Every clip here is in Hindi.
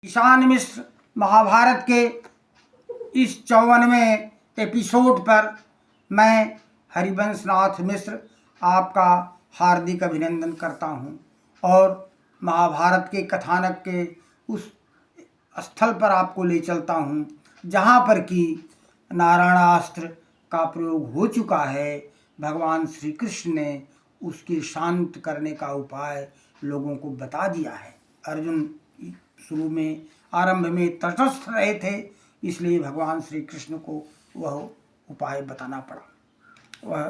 ईशान मिश्र महाभारत के इस 54वें एपिसोड पर मैं हरिवंश नाथ मिश्र आपका हार्दिक अभिनंदन करता हूं और महाभारत के कथानक के उस स्थल पर आपको ले चलता हूं जहां पर कि नारायणास्त्र का प्रयोग हो चुका है। भगवान श्री कृष्ण ने उसके शांत करने का उपाय लोगों को बता दिया है। अर्जुन शुरू में आरंभ में तटस्थ रहे थे, इसलिए भगवान श्री कृष्ण को वह उपाय बताना पड़ा।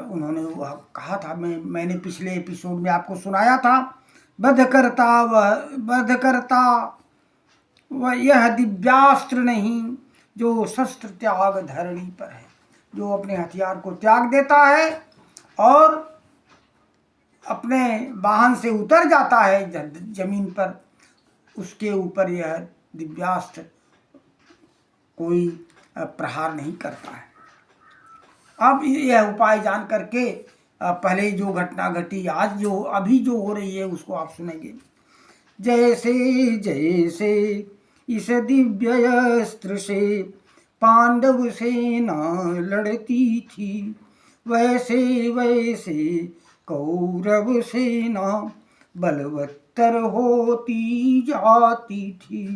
उन्होंने वह कहा था, मैंने पिछले एपिसोड में आपको सुनाया था, वध करता वह यह दिव्यास्त्र नहीं जो शस्त्र त्याग धरणी पर है, जो अपने हथियार को त्याग देता है और अपने वाहन से उतर जाता है जमीन पर, उसके ऊपर यह दिव्यास्त्र कोई प्रहार नहीं करता है। अब यह उपाय जान करके पहले जो घटना घटी, आज जो अभी जो हो रही है उसको आप सुनेंगे। जैसे जैसे इस दिव्य अस्त्र से पांडव सेना लड़ती थी, वैसे वैसे कौरव सेना बलवत्तर होती जाती थी।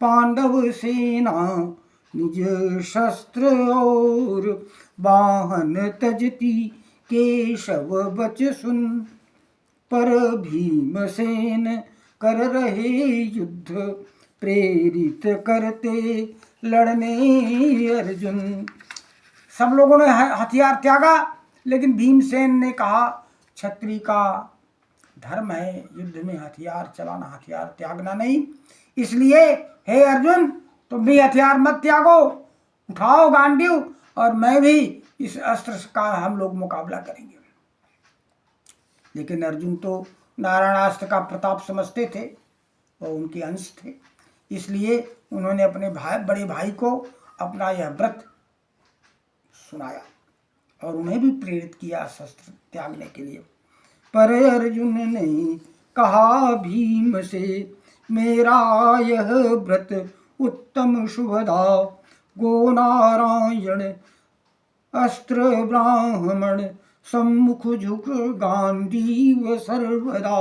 पांडव सेना निज शस्त्र और वाहन तजती, केशव बच सुन पर भीमसेन कर रहे युद्ध, प्रेरित करते लड़ने अर्जुन। सब लोगों ने हथियार त्यागा, लेकिन भीमसेन ने कहा क्षत्रिय का धर्म है युद्ध में हथियार चलाना, हथियार त्यागना नहीं। इसलिए हे अर्जुन, तुम भी हथियार मत त्यागो, उठाओ गांडीव और मैं भी इस अस्त्र का हम लोग मुकाबला करेंगे। लेकिन अर्जुन तो नारायणास्त्र का प्रताप समझते थे, वो उनके अंश थे, इसलिए उन्होंने अपने बड़े भाई को अपना यह व्रत सुनाया और उन्हें भी प्रेरित किया शस्त्र त्यागने के लिए। पर अर्जुन ने कहा भीम से, मेरा यह व्रत उत्तम शुभदा, गो नारायण अस्त्र ब्राह्मण सम्मुख झुक गांडीव सर्वदा।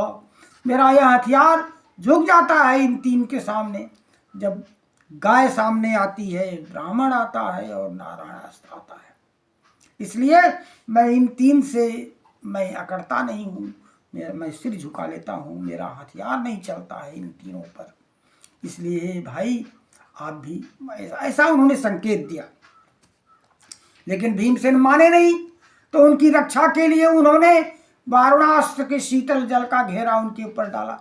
मेरा यह हथियार झुक जाता है इन तीन के सामने। जब गाय सामने आती है, ब्राह्मण आता है और नारायणास्त्र आता है, इसलिए मैं इन तीन से मैं अकड़ता नहीं हूँ, मैं सिर झुका लेता हूँ, मेरा हथियार नहीं चलता है इन तीनों पर। इसलिए भाई आप भी, ऐसा उन्होंने संकेत दिया। लेकिन भीमसेन माने नहीं, तो उनकी रक्षा के लिए उन्होंने वारुणास्त्र के शीतल जल का घेरा उनके ऊपर डाला।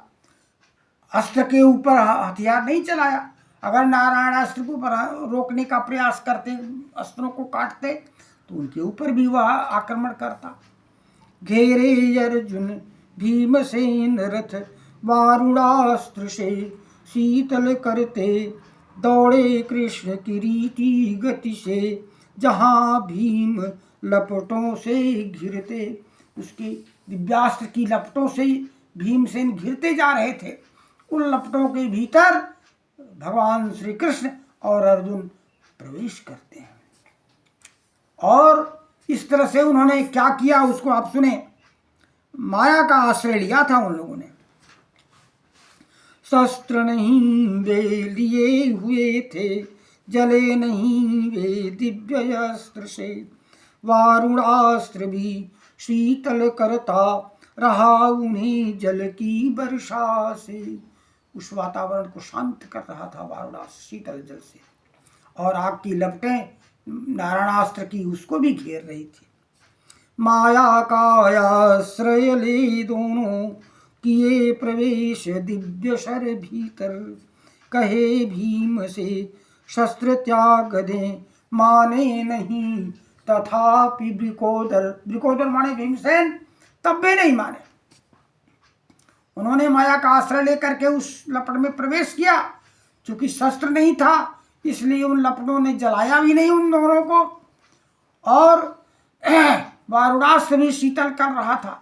अस्त्र के ऊपर हथियार नहीं चलाया। अगर नारायणास्त्र को रोकने का प्रयास करते, अस्त्रों को काटते, तो उनके ऊपर भी वह आक्रमण करता। घेरे अर्जुन भीमसेन रथ, वारुणास्त्र से शीतल करते, दौड़े कृष्ण की रीति गति से, जहां भीम लपटों से घिरते। उसकी दिव्यास्त्र की लपटों से भीमसेन घिरते जा रहे थे। उन लपटों के भीतर भगवान श्री कृष्ण और अर्जुन प्रवेश करते हैं और इस तरह से उन्होंने क्या किया उसको आप सुने। माया का आश्रय लिया था उन लोगों ने। शस्त्र नहीं वे लिए हुए थे, जले नहीं वे दिव्य अस्त्र से, वारुणास्त्र भी शीतल करता रहा उन्हें जल की वर्षा से। उस वातावरण को शांत कर रहा था वारुणास्त्र शीतल जल से, और आग की लपटें नारायणास्त्र की उसको भी घेर रही थी। माया का आश्रय ले दोनों किए प्रवेश दिव्य शर भीतर, कहे भीम से शस्त्र त्याग दें, माने नहीं तथापि ब्रिकोदर माने भीमसेन, तब भी नहीं माने। उन्होंने माया का आश्रय लेकर के उस लपट में प्रवेश किया। चूंकि शस्त्र नहीं था, इसलिए उन लपटों ने जलाया भी नहीं उन दोनों को, और वारुणास्त्र भी शीतल कर रहा था।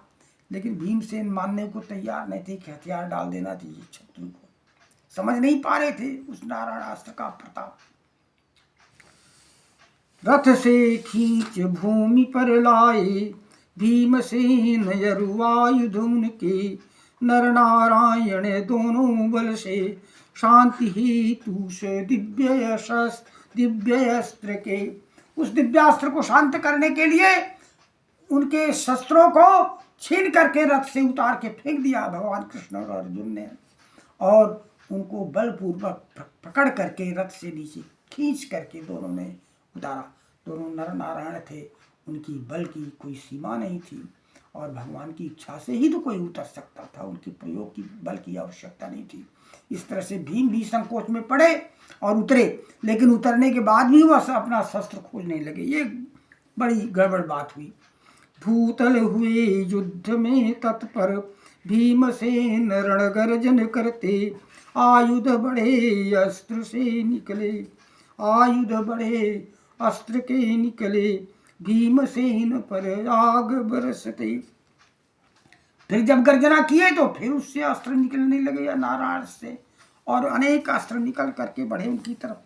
लेकिन भीमसेन मानने को तैयार नहीं थे कि हथियार डाल देना चाहिए शत्रु को। समझ नहीं पा रहे थे उस नारायणास्त्र का प्रताप। रथ से खींच भूमि पर लाए भीमसेन यरुवायुध उनके, नर नारायण दोनों बल से शांति हेतु से दिव्य अस्त्र के। उस दिव्यास्त्र को शांत करने के लिए उनके शस्त्रों को छीन करके रथ से उतार के फेंक दिया भगवान कृष्ण और अर्जुन ने, और उनको बलपूर्वक पकड़ करके रथ से नीचे खींच करके दोनों ने उतारा। दोनों नर नारायण थे, उनकी बल की कोई सीमा नहीं थी, और भगवान की इच्छा से ही तो कोई उतर सकता था, उनके प्रयोग की बल की आवश्यकता नहीं थी। इस तरह से भीम भी संकोच में पड़े और उतरे, लेकिन उतरने के बाद भी वह अपना शस्त्र खोजने लगे। ये बड़ी गड़बड़ बात हुई। भूतल हुए युद्ध में तत्पर भीमसेन रणगर्जन करते, आयुध बढ़े अस्त्र से निकले, आयुध बढ़े अस्त्र के निकले, भीमसेन पर आग बरसते। फिर जब गर्जना किए तो फिर उससे अस्त्र निकलने लगे या नारायण से, और अनेक अस्त्र निकल करके बढ़े उनकी तरफ।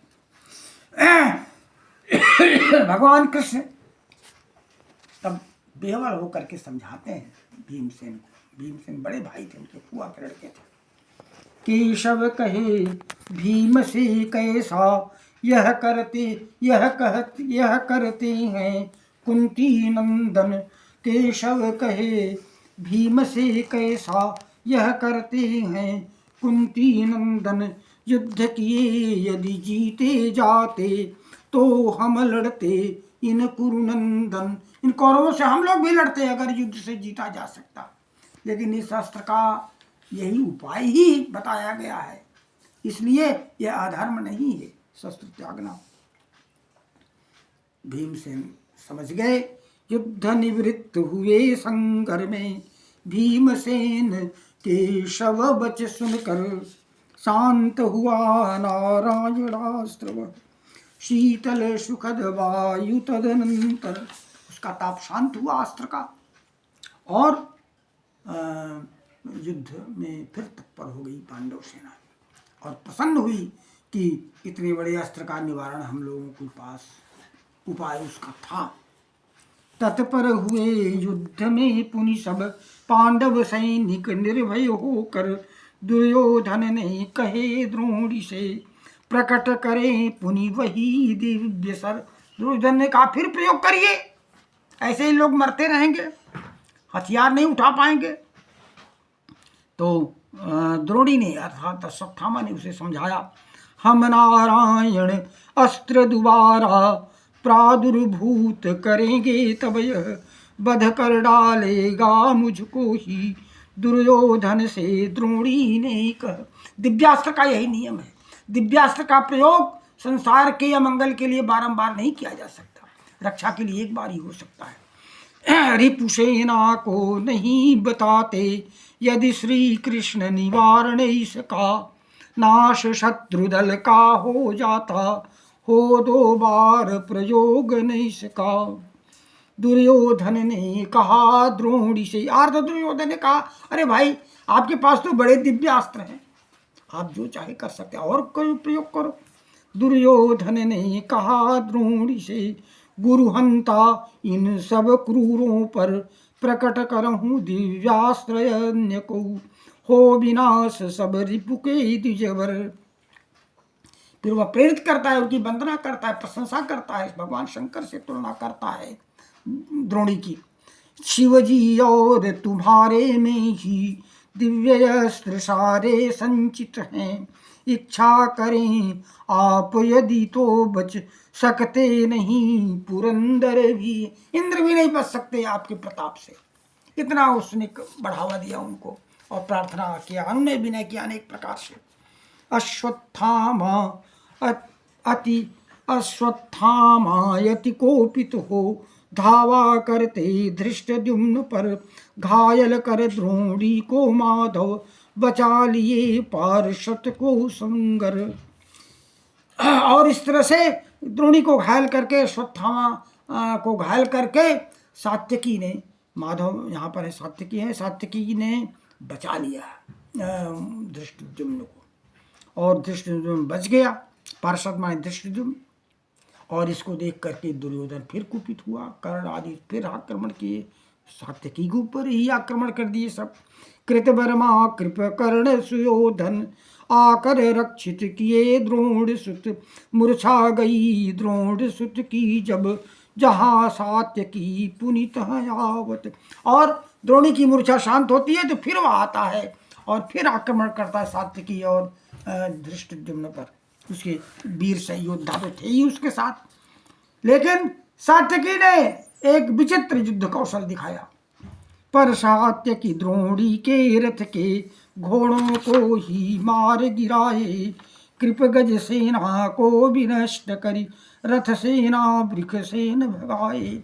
भगवान कृष्ण तब बेवल होकर के समझाते हैं भीमसेन को। भीमसेन बड़े भाई थे, उनके फुआ के लड़के थे। केशव कहे भीम से कैसा यह करते हैं कुंती नंदन। केशव कहे भीम से कैसा यह करते हैं कुंती नंदन, युद्ध किए यदि जीते जाते तो हम लड़ते इन कुरुनंदन। इन कौरवों से हम लोग भी लड़ते अगर युद्ध से जीता जा सकता, लेकिन इस अस्त्र का यही उपाय ही बताया गया है, इसलिए यह अधर्म नहीं है शस्त्र त्यागना। भीमसेन समझ गए। युद्ध निवृत्त हुए संगर में भीमसेन केशव बच सुनकर, शांत हुआ नारायणास्त्र शीतल सुखद वायु तदनंतर। उसका ताप शांत हुआ अस्त्र का, और युद्ध में फिर तत्पर हो गई पांडव सेना, और प्रसन्न हुई कि इतने बड़े अस्त्र का निवारण हम लोगों के पास उपाय उसका था। तत्पर हुए युद्ध में पुनि सब पांडव सैनिक निर्भय होकर, दुर्योधन ने कहे द्रोणी से प्रकट करे पुनि वही दिव्य सर। दुर्योधन ने कहा फिर प्रयोग करिए, ऐसे ही लोग मरते रहेंगे, हथियार नहीं उठा पाएंगे। तो द्रोणी ने अर्थात अश्वत्थामा ने उसे समझाया, हम नारायण अस्त्र दोबारा प्रादुर्भूत करेंगे, तब यह वध कर डालेगा मुझको ही। दुर्योधन से द्रोणी ने कहा। दिव्यास्त्र का यही नियम है, दिव्यास्त्र का प्रयोग संसार के या मंगल के लिए बारंबार नहीं किया जा सकता, रक्षा के लिए एक बार ही हो सकता है। रिपुसेना को नहीं बताते यदि श्री कृष्ण निवारण इसका, नाश शत्रुदल का हो जाता हो दो बार प्रयोग नहीं सका। दुर्योधन ने कहा द्रोणी से, आर्ध दुर्योधन ने कहा अरे भाई आपके पास तो बड़े दिव्य अस्त्र हैं, आप जो चाहे कर सकते हैं, और कोई प्रयोग करो। दुर्योधन ने कहा द्रोणी से, गुरुहंता इन सब क्रूरों पर प्रकट करहूँ दिव्यास्त्र अन्य को, हो विनाश सब रिपु के द्विजवर। फिर वह प्रेरित करता है, उनकी वंदना करता है, प्रशंसा करता है, भगवान शंकर से तुलना करता है द्रोणी की। शिवजी और तुम्हारे में ही दिव्य अस्त्र सारे संचित हैं, इच्छा करें आप यदि तो बच सकते नहीं पुरंदर भी। इंद्र भी नहीं बच सकते आपके प्रताप से, इतना उसने बढ़ावा दिया उनको, और प्रार्थना किया, उन्होंने विनय किया अनेक प्रकार से। अश्वत्थामा यति कोपित हो धावा करते धृष्टद्युम्न पर, घायल कर द्रोणी को माधव बचा लिए पार्षद को संगर। और इस तरह से द्रोणी को घायल करके, अश्वत्थामा को घायल करके सात्यकी ने, माधव यहाँ पर है सात्यकी है, सात्यकी ने बचा लिया धृष्टद्युम्न को, और धृष्टद्युम्न बच गया। पार्षद माने धृष्टद्युम्न। और इसको देख करके दुर्योधन फिर कुपित हुआ। कर्ण आदि फिर आक्रमण किए, सात्यकी के ऊपर ही आक्रमण कर दिए सब। कृतवर्मा कृप कर्ण सुयोधन आकर रक्षित किए द्रोण सुत। मूर्छा गई द्रोण सुत की जब जहाँ सात्यकी पुनित आवत। और द्रोणी की मूर्छा शांत होती है तो फिर वह आता है और फिर आक्रमण करता है सात्यकी और धृष्टद्युम्न पर। उसके वीर से योद्धा तो थे ही उसके साथ, लेकिन सात्यकी ने एक विचित्र युद्ध कौशल दिखाया। पर सात्यकी द्रोणी के रथ के घोड़ों को ही मार गिराए। कृप गज सेना को विनष्ट करी रथ सेना वृक्ष सेन भगाए।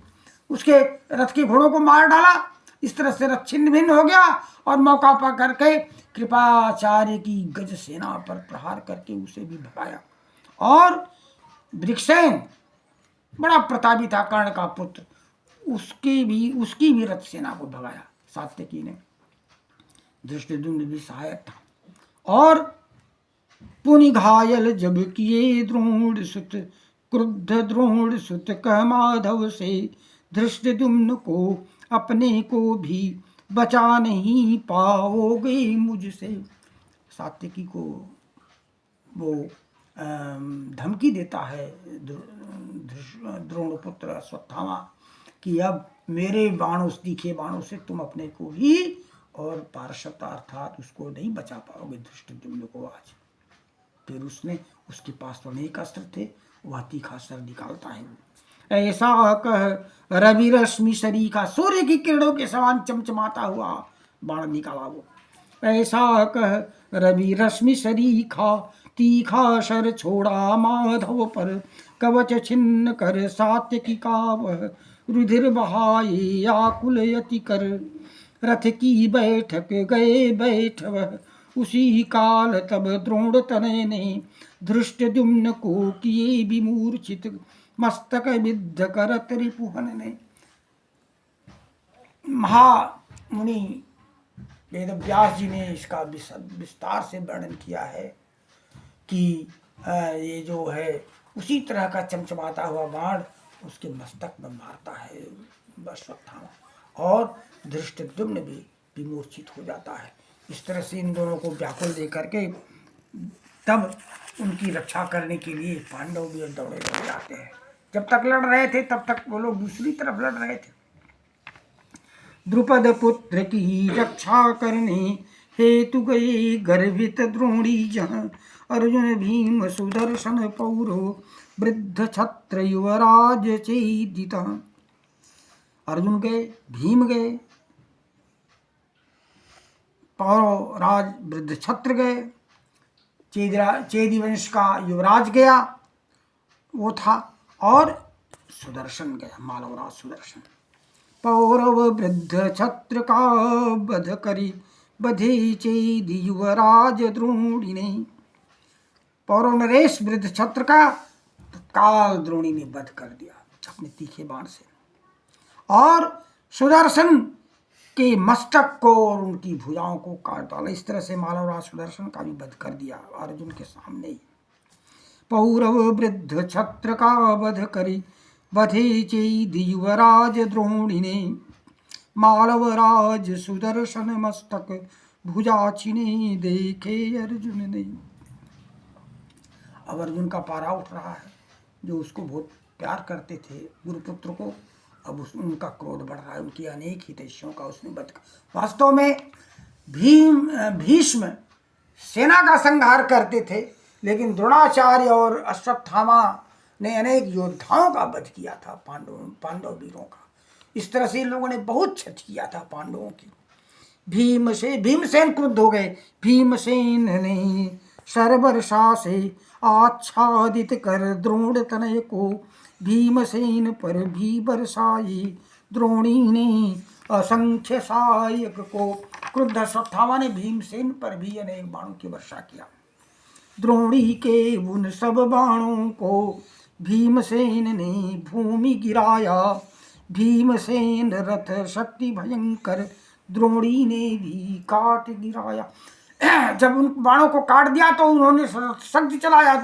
उसके रथ के घोड़ों को मार डाला, इस तरह से रथ छिन्न भिन्न हो गया और मौका पा करके कृपाचार्य की गज सेना पर प्रहार करके उसे भी भगाया। और वृक्षसेन बड़ा प्रतापी था, कर्ण का पुत्र, उसकी भी रथ सेना को भगाया सात्यकी ने। धृष्टद्युम्न भी सहायक था। और पुनि घायल जब किए द्रोण सुत, क्रुद्ध द्रोण सुत कह माधव से, धृष्टद्युम्न को अपने को भी बचा नहीं पाओगे मुझसे। सात्यकी को वो धमकी देता है द्रोणपुत्र अश्वत्थामा कि अब मेरे बाणों से, तीखे बाणों से तुम अपने को ही और पार्षद अर्थात उसको नहीं बचा पाओगे, धृष्टद्युम्न को आज। फिर उसने, उसके पास तो अनेक अस्त्र थे, वह तीखा अस्त्र निकालता है। ऐसा कह रवि रश्मि सरीखा, सूर्य की किरणों के समान चमचमाता हुआ बाण निकाला वो। ऐसा कह रवि रश्मि सरीखा, तीखा शर छोड़ा माधव पर, कवच छिन्न कर सात्यकी का वह, रुधिर बहाए आकुल यति कर। रथ की बैठक गए बैठ वह, उसी काल तब द्रोण तनय ने, धृष्टद्युम्न को किए विमूर्छित, मस्तक विद्ध करत रिपुहन ने। महामुनि वेद व्यास जी ने इसका विस्तार से वर्णन किया है कि ये जो है उसी तरह का चमचमाता हुआ बाण उसके मस्तक में मारता है अश्वत्थामा, और धृष्टद्युम्न भी विमूर्छित हो जाता है। इस तरह से इन दोनों को व्याकुल दे करके तब उनकी रक्षा करने के लिए पांडव भी दौड़े दौड़े आते हैं। जब तक लड़ रहे थे तब तक वो लोग दूसरी तरफ लड़ रहे थे। द्रुपद पुत्र की रक्षा करने हेतु गए गर्वित द्रोणी जहाँ, अर्जुन भीम सुदर्शन पौरो वृद्ध छत्र युवराज चेदिता। अर्जुन गए, भीम गए, पौरव राज वृद्ध छत्र गए, चेदी वंश का युवराज गया वो था, और सुदर्शन गया, मालवराज सुदर्शन। पौरव वृद्ध छत्र का वध करी, बधे चेदी युवराज द्रोणी ने। पौरव नरेश वृद्ध छत्र का तत्काल द्रोणी ने वध कर दिया अपने तीखे बाण से, और सुदर्शन के मस्तक को और उनकी भुजाओं को काट डाला। इस तरह से मालवराज सुदर्शन का भी वध कर दिया अर्जुन के सामने ही। पौरव वृद्ध छत्र का वध करी, बधे चेदी युवराज द्रोणी ने। मालवराज सुदर्शन मस्तक भुजा छिने, देखे अर्जुन ने। अब अर्जुन का पारा उठ रहा है, जो उसको बहुत प्यार करते थे गुरुपुत्र को, अब उनका क्रोध बढ़ रहा है, उनकी अनेक हितैषियों का उसने वध। वास्तव में भीष्म सेना का संहार करते थे, लेकिन द्रोणाचार्य और अश्वत्थामा ने अनेक योद्धाओं का वध किया था, पांडव वीरों का। इस तरह से इन लोगों ने बहुत क्षति किया था पांडवों की। भीमसेन क्रुद्ध हो गए। भीमसेन ने सर्वर्षा से आच्छादित कर द्रोण तनय को, भीमसेन पर भी बरसाई द्रोणी ने असंख्य सहायक को। क्रुद्ध अश्वत्थामा ने भीमसेन पर भी अनेक बाणों की वर्षा किया। द्रोणी के उन सब बाणों को भीमसेन ने भूमि गिराया, भीमसेन रथ शक्ति भयंकर द्रोणी ने भी काट गिराया। जब उन बाणों को काट दिया तो उन्होंने शक्ति चलाया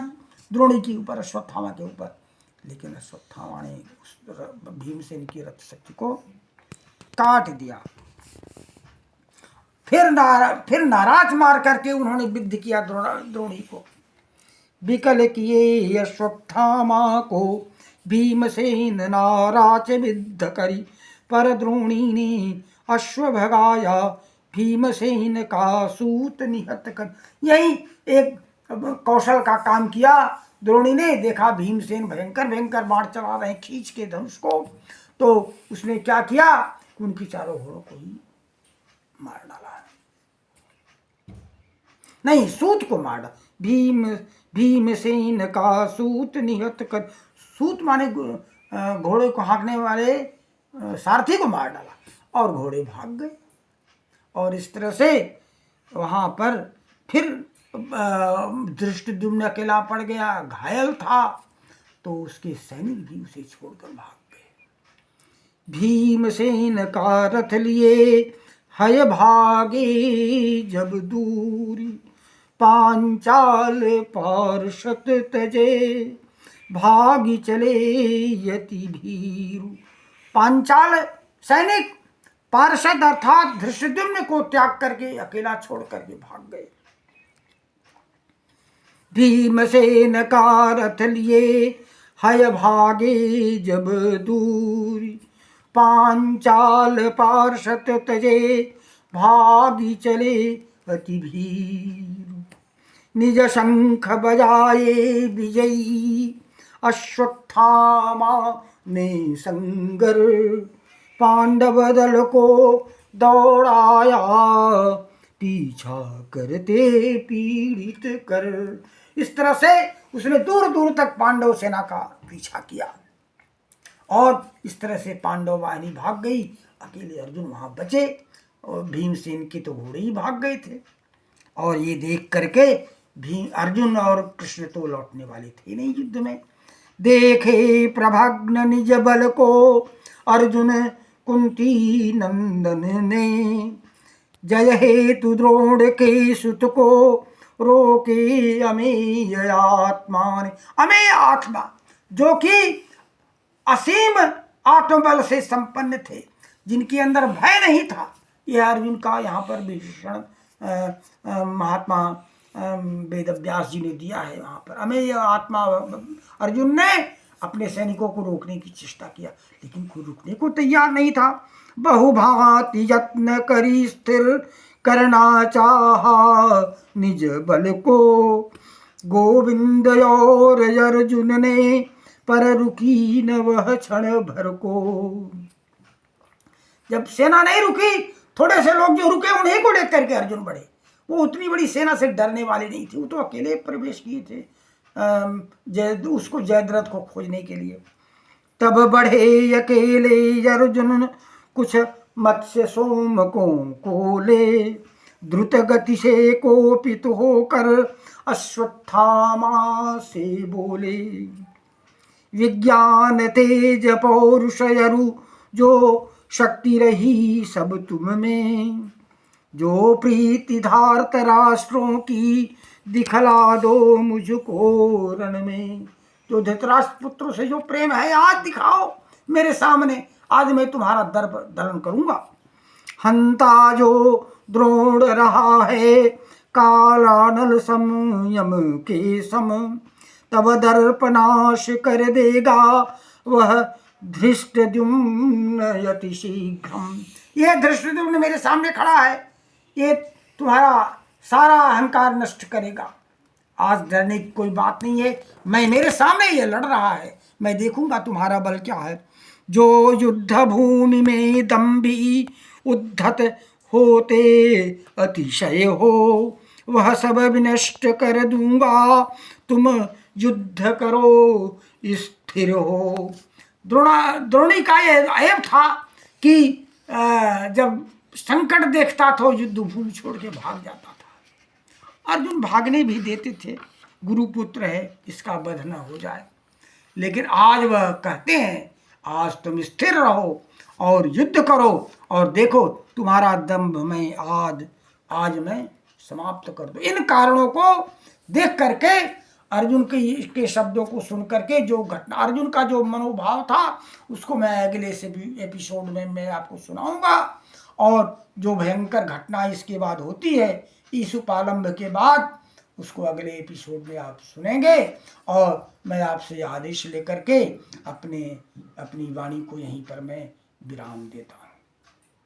द्रोणी के ऊपर, अश्वत्थामा के ऊपर, लेकिन अश्वत्थामा ने उस भीमसेन की रथ शक्ति को काट दिया। फिर नाराज मार करके उन्होंने विद्ध किया द्रोणी को। विकल किए अश्वत्थामा को भीमसेन नाराज विद्ध करी, पर द्रोणी ने अश्व भगाया भीमसेन का सूत निहत कर। यही एक कौशल का काम किया द्रोणी ने। देखा भीमसेन भयंकर भयंकर बाण चला रहे हैं खींच के धनुष को, तो उसने क्या किया, उनकी चारों घोड़ों को ही मार डाला। नहीं, सूत को मार डाला। भीमसेन का सूत निहत कर, सूत माने घोड़े को हाँकने वाले सारथी को मार डाला और घोड़े भाग गए। और इस तरह से वहां पर फिर धृष्टद्युम्न अकेला पड़ गया, घायल था, तो उसके सैनिक भी उसे छोड़कर भाग गए। भीमसेन का रथ लिए हय भागे जब दूरी, पांचाल पार्षद तजे भागी चले यति भीरु। पांचाल सैनिक पार्षद अर्थात धृष्टद्युम्न को त्याग करके अकेला छोड़ करके भाग गए। भीमसेन का रथ लिए हय भागे जब दूरी, पांचाल पार्षद तजे भागी चले अति भीरु। निज शंख बजाए विजयी अश्वत्थामा ने संगर, पांडव दल को दौड़ाया पीछा करते पीड़ित कर। इस तरह से उसने दूर दूर तक पांडव सेना का पीछा किया और इस तरह से पांडव वाहिनी भाग गई, अकेले अर्जुन वहां बचे और भीमसेन के तो घोड़े ही भाग गए थे। और ये देख करके अर्जुन और कृष्ण तो लौटने वाले थे नहीं युद्ध में। देखे प्रभग्न निज बल को अर्जुन कुंती नंदन ने, जय हेतु द्रोण के सुत को रोके अमेय आत्मा ने। अमेय आत्मा जो कि असीम आत्मबल से संपन्न थे, जिनके अंदर भय नहीं था, यह अर्जुन का यहाँ पर विशेषण महात्मा वेदव्यास जी ने दिया है। वहाँ पर अमेय आत्मा अर्जुन ने अपने सैनिकों को रोकने की चेष्टा किया, लेकिन कोई रुकने को तैयार नहीं था। बहुभांति यत्न करी स्थिर करना चाहा निज बल को, गोविंद और अर्जुन ने पर रुकी न वह क्षण भर को। जब सेना नहीं रुकी, थोड़े से लोग जो रुके उन्हीं को लेकर के अर्जुन बढ़े। वो उतनी बड़ी सेना से डरने वाले नहीं थे, वो तो अकेले प्रवेश किए थे उसको जयद्रथ को खोजने के लिए। तब बढ़े अकेले अर्जुन कुछ मत्स्य सोमकों को ले, द्रुत गति से कोपित होकर अश्वत्थामा से बोले, विज्ञान तेज पौरुष यरु जो शक्ति रही सब तुम में, जो प्रीति धार्त राष्ट्रों की दिखला दो मुझको रण में। जो धृतराष्ट्र पुत्रों से जो प्रेम है आज दिखाओ मेरे सामने, आज मैं तुम्हारा दर्प दलन करूंगा। हंता जो द्रोण रहा है कालानल संयम के सम, तब दर्प नाश कर देगा वह धृष्टद्युम्न यति शीघ्रम। यह धृष्टद्युम्न मेरे सामने खड़ा है, ये तुम्हारा सारा अहंकार नष्ट करेगा। आज डरने की कोई बात नहीं है, मैं मेरे सामने ये लड़ रहा है, मैं देखूंगा तुम्हारा बल क्या है। जो युद्ध भूमि में दम्भी उद्धत होते अतिशय हो, वह सब विनष्ट कर दूंगा तुम युद्ध करो स्थिर हो। द्रोणी का यह ऐब था कि जब संकट देखता तो युद्ध भूमि छोड़ के भाग जाता था। अर्जुन भागने भी देते थे, गुरुपुत्र है, इसका वध न हो जाए। लेकिन आज वह कहते हैं आज तुम स्थिर रहो और युद्ध करो और देखो तुम्हारा दम्भ मैं आज मैं समाप्त कर दो। इन कारणों को देख करके अर्जुन के शब्दों को सुन करके जो घटना, अर्जुन का जो मनोभाव था उसको मैं अगले से भी एपिसोड में मैं आपको सुनाऊंगा। और जो भयंकर घटना इसके बाद होती है इस उपालंब के बाद, उसको अगले एपिसोड में आप सुनेंगे। और मैं आपसे आदेश लेकर के अपनी वाणी को यहीं पर मैं विराम देता हूँ।